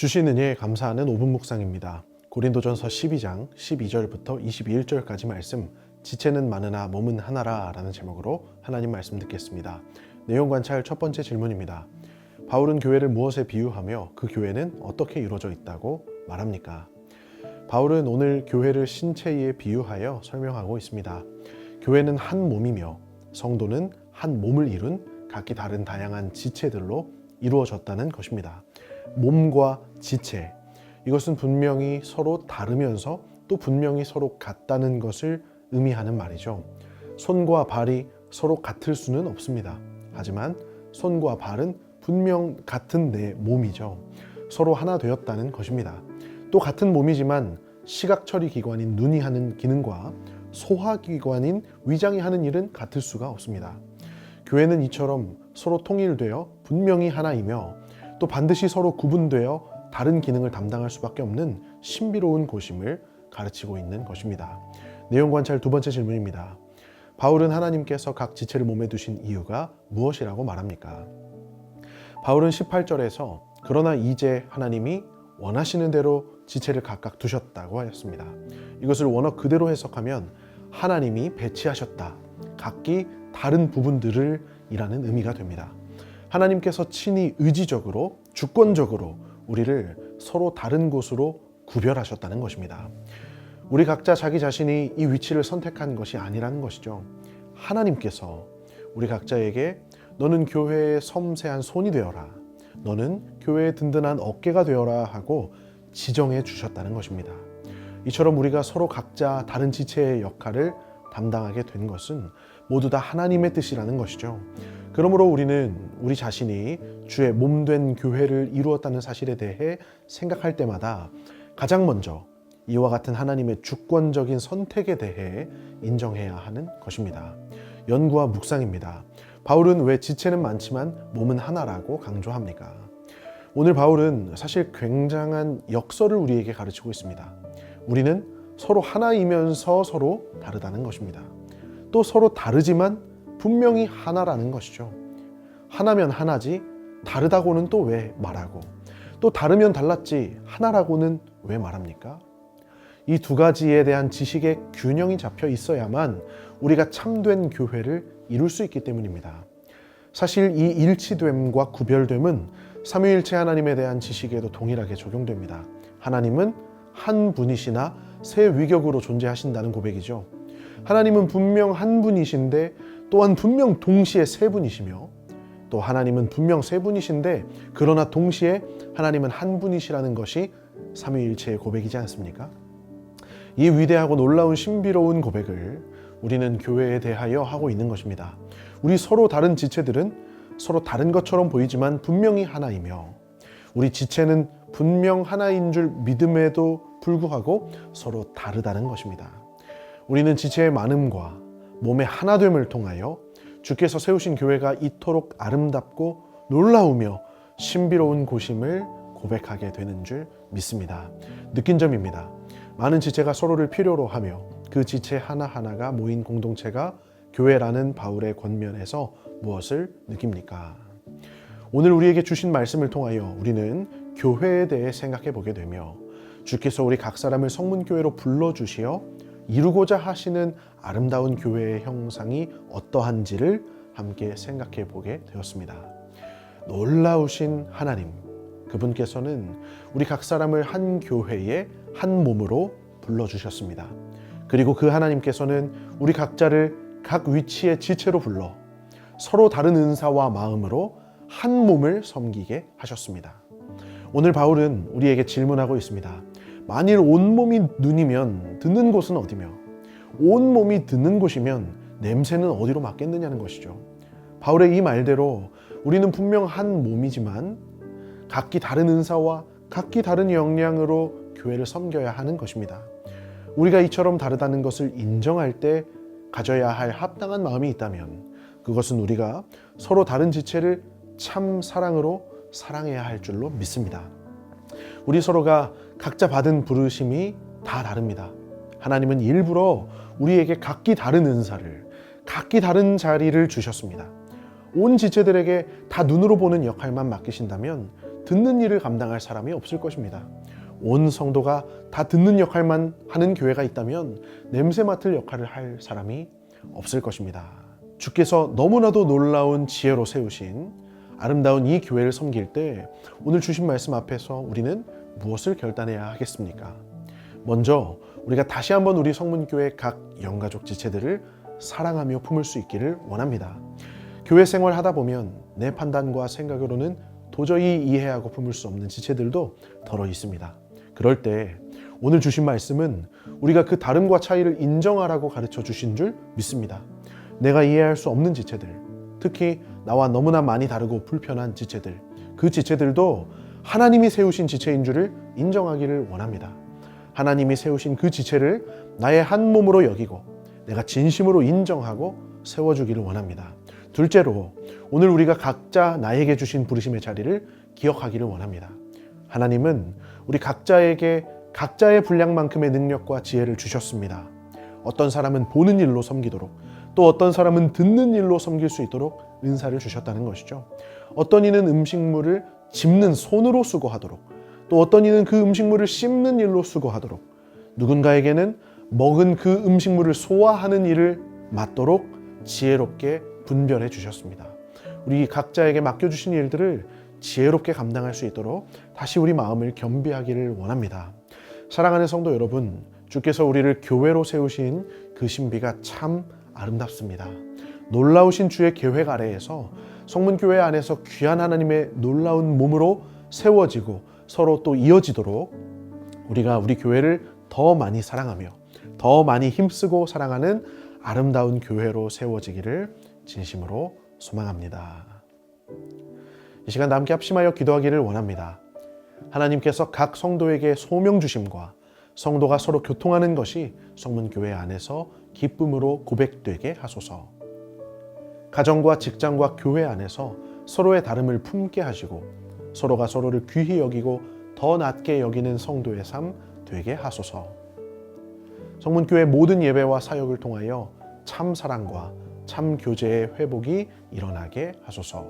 주신 은혜에 감사하는 5분 묵상입니다. 고린도전서 12장 12절부터 21절까지 말씀, 지체는 많으나 몸은 하나라 라는 제목으로 하나님 말씀 듣겠습니다. 내용 관찰 첫 번째 질문입니다. 바울은 교회를 무엇에 비유하며 그 교회는 어떻게 이루어져 있다고 말합니까? 바울은 오늘 교회를 신체에 비유하여 설명하고 있습니다. 교회는 한 몸이며 성도는 한 몸을 이룬 각기 다른 다양한 지체들로 이루어졌다는 것입니다. 몸과 지체, 이것은 분명히 서로 다르면서 또 분명히 서로 같다는 것을 의미하는 말이죠. 손과 발이 서로 같을 수는 없습니다. 하지만 손과 발은 분명 같은 내 몸이죠. 서로 하나 되었다는 것입니다. 또 같은 몸이지만 시각처리 기관인 눈이 하는 기능과 소화기관인 위장이 하는 일은 같을 수가 없습니다. 교회는 이처럼 서로 통일되어 분명히 하나이며 또 반드시 서로 구분되어 다른 기능을 담당할 수밖에 없는 신비로운 곳임을 가르치고 있는 것입니다. 내용 관찰 두 번째 질문입니다. 바울은 하나님께서 각 지체를 몸에 두신 이유가 무엇이라고 말합니까? 바울은 18절에서 그러나 이제 하나님이 원하시는 대로 지체를 각각 두셨다고 하였습니다. 이것을 원어 그대로 해석하면 하나님이 배치하셨다, 각기 다른 부분들을 이라는 의미가 됩니다. 하나님께서 친히 의지적으로 주권적으로 우리를 서로 다른 곳으로 구별하셨다는 것입니다. 우리 각자 자기 자신이 이 위치를 선택한 것이 아니라는 것이죠. 하나님께서 우리 각자에게 너는 교회의 섬세한 손이 되어라, 너는 교회의 든든한 어깨가 되어라 하고 지정해 주셨다는 것입니다. 이처럼 우리가 서로 각자 다른 지체의 역할을 담당하게 된 것은 모두 다 하나님의 뜻이라는 것이죠. 그러므로 우리는 우리 자신이 주의 몸된 교회를 이루었다는 사실에 대해 생각할 때마다 가장 먼저 이와 같은 하나님의 주권적인 선택에 대해 인정해야 하는 것입니다. 연구와 묵상입니다. 바울은 왜 지체는 많지만 몸은 하나라고 강조합니까? 오늘 바울은 사실 굉장한 역설을 우리에게 가르치고 있습니다. 우리는 서로 하나이면서 서로 다르다는 것입니다. 또 서로 다르지만 분명히 하나라는 것이죠. 하나면 하나지 다르다고는 또 왜 말하고, 또 다르면 달랐지 하나라고는 왜 말합니까? 이 두 가지에 대한 지식의 균형이 잡혀 있어야만 우리가 참된 교회를 이룰 수 있기 때문입니다. 사실 이 일치됨과 구별됨은 삼위일체 하나님에 대한 지식에도 동일하게 적용됩니다. 하나님은 한 분이시나 세 위격으로 존재하신다는 고백이죠. 하나님은 분명 한 분이신데 또한 분명 동시에 세 분이시며, 또 하나님은 분명 세 분이신데 그러나 동시에 하나님은 한 분이시라는 것이 삼위일체의 고백이지 않습니까? 이 위대하고 놀라운 신비로운 고백을 우리는 교회에 대하여 하고 있는 것입니다. 우리 서로 다른 지체들은 서로 다른 것처럼 보이지만 분명히 하나이며, 우리 지체는 분명 하나인 줄 믿음에도 불구하고 서로 다르다는 것입니다. 우리는 지체의 많음과 몸의 하나됨을 통하여 주께서 세우신 교회가 이토록 아름답고 놀라우며 신비로운 곳임을 고백하게 되는 줄 믿습니다. 느낀 점입니다. 많은 지체가 서로를 필요로 하며 그 지체 하나하나가 모인 공동체가 교회라는 바울의 권면에서 무엇을 느낍니까? 오늘 우리에게 주신 말씀을 통하여 우리는 교회에 대해 생각해 보게 되며, 주께서 우리 각 사람을 성문교회로 불러주시어 이루고자 하시는 아름다운 교회의 형상이 어떠한지를 함께 생각해 보게 되었습니다. 놀라우신 하나님, 그분께서는 우리 각 사람을 한 교회의 한 몸으로 불러주셨습니다. 그리고 그 하나님께서는 우리 각자를 각 위치의 지체로 불러 서로 다른 은사와 마음으로 한 몸을 섬기게 하셨습니다. 오늘 바울은 우리에게 질문하고 있습니다. 만일 온몸이 눈이면 듣는 곳은 어디며, 온몸이 듣는 곳이면 냄새는 어디로 맡겠느냐는 것이죠. 바울의 이 말대로 우리는 분명 한 몸이지만 각기 다른 은사와 각기 다른 역량으로 교회를 섬겨야 하는 것입니다. 우리가 이처럼 다르다는 것을 인정할 때 가져야 할 합당한 마음이 있다면 그것은 우리가 서로 다른 지체를 참 사랑으로 사랑해야 할 줄로 믿습니다. 우리 서로가 각자 받은 부르심이 다 다릅니다. 하나님은 일부러 우리에게 각기 다른 은사를, 각기 다른 자리를 주셨습니다. 온 지체들에게 다 눈으로 보는 역할만 맡기신다면 듣는 일을 감당할 사람이 없을 것입니다. 온 성도가 다 듣는 역할만 하는 교회가 있다면 냄새 맡을 역할을 할 사람이 없을 것입니다. 주께서 너무나도 놀라운 지혜로 세우신 아름다운 이 교회를 섬길 때 오늘 주신 말씀 앞에서 우리는 무엇을 결단해야 하겠습니까? 먼저 우리가 다시 한번 우리 성문교회 각 영가족 지체들을 사랑하며 품을 수 있기를 원합니다. 교회 생활 하다 보면 내 판단과 생각으로는 도저히 이해하고 품을 수 없는 지체들도 덜어 있습니다. 그럴 때 오늘 주신 말씀은 우리가 그 다름과 차이를 인정하라고 가르쳐 주신 줄 믿습니다. 내가 이해할 수 없는 지체들, 특히 나와 너무나 많이 다르고 불편한 지체들, 그 지체들도 하나님이 세우신 지체인 줄을 인정하기를 원합니다. 하나님이 세우신 그 지체를 나의 한 몸으로 여기고 내가 진심으로 인정하고 세워주기를 원합니다. 둘째로 오늘 우리가 각자 나에게 주신 부르심의 자리를 기억하기를 원합니다. 하나님은 우리 각자에게 각자의 분량만큼의 능력과 지혜를 주셨습니다. 어떤 사람은 보는 일로 섬기도록, 또 어떤 사람은 듣는 일로 섬길 수 있도록 은사를 주셨다는 것이죠. 어떤 이는 음식물을 집는 손으로 수고하도록, 또 어떤 이는 그 음식물을 씹는 일로 수고하도록, 누군가에게는 먹은 그 음식물을 소화하는 일을 맡도록 지혜롭게 분별해 주셨습니다. 우리 각자에게 맡겨주신 일들을 지혜롭게 감당할 수 있도록 다시 우리 마음을 겸비하기를 원합니다. 사랑하는 성도 여러분, 주께서 우리를 교회로 세우신 그 신비가 참 아름답습니다. 놀라우신 주의 계획 아래에서 성문교회 안에서 귀한 하나님의 놀라운 몸으로 세워지고 서로 또 이어지도록 우리가 우리 교회를 더 많이 사랑하며 더 많이 힘쓰고 사랑하는 아름다운 교회로 세워지기를 진심으로 소망합니다. 이 시간 함께 합심하여 기도하기를 원합니다. 하나님께서 각 성도에게 소명 주심과 성도가 서로 교통하는 것이 성문교회 안에서 기쁨으로 고백되게 하소서. 가정과 직장과 교회 안에서 서로의 다름을 품게 하시고 서로가 서로를 귀히 여기고 더 낮게 여기는 성도의 삶 되게 하소서. 성문교회 모든 예배와 사역을 통하여 참 사랑과 참 교제의 회복이 일어나게 하소서.